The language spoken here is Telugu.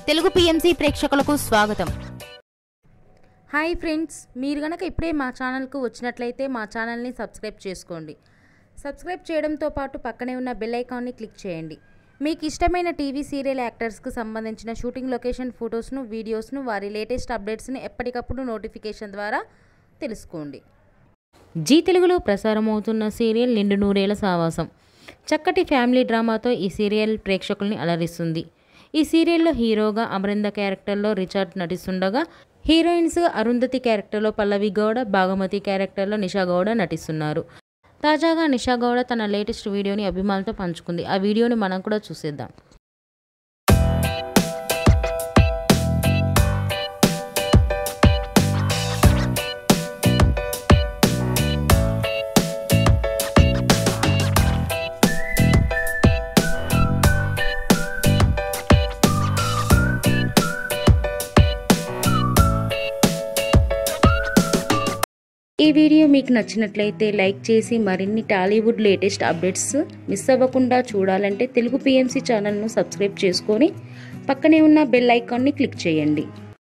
తెలుగు పిఎంసి ప్రేక్షకులకు స్వాగతం. హాయ్ ఫ్రెండ్స్, మీరు గనక ఇప్పుడే మా ఛానల్కు వచ్చినట్లయితే మా ఛానల్ని సబ్స్క్రైబ్ చేసుకోండి. సబ్స్క్రైబ్ చేయడంతో పాటు పక్కనే ఉన్న బెల్ ఐకాన్ని క్లిక్ చేయండి. మీకు ఇష్టమైన టీవీ సీరియల్ యాక్టర్స్కు సంబంధించిన షూటింగ్ లొకేషన్ ఫొటోస్ను, వీడియోస్ను, వారి లేటెస్ట్ అప్డేట్స్ని ఎప్పటికప్పుడు నోటిఫికేషన్ ద్వారా తెలుసుకోండి. జీ తెలుగులో ప్రసారమవుతున్న సీరియల్ నిండు నూరేళ్ల సావాసం చక్కటి ఫ్యామిలీ డ్రామాతో ఈ సీరియల్ ప్రేక్షకుల్ని అలరిస్తుంది. ఈ సీరియల్లో హీరోగా అమరింద క్యారెక్టర్లో రిచర్డ్ నటిస్తుండగా, హీరోయిన్స్గా అరుంధతి క్యారెక్టర్లో పల్లవి గౌడ, భాగమతి క్యారెక్టర్లో నిషా గౌడ నటిస్తున్నారు. తాజాగా నిషా గౌడ తన లేటెస్ట్ వీడియోని అభిమానులతో పంచుకుంది. ఆ వీడియోని మనం కూడా చూసేద్దాం. ఈ వీడియో మీకు నచ్చినట్లయితే లైక్ చేసి మరిన్ని టాలీవుడ్ లేటెస్ట్ అప్డేట్స్ మిస్ అవ్వకుండా చూడాలంటే తెలుగు పిఎంసి ఛానల్ను సబ్స్క్రైబ్ చేసుకొని పక్కనే ఉన్న బెల్ ఐకాన్ని క్లిక్ చేయండి.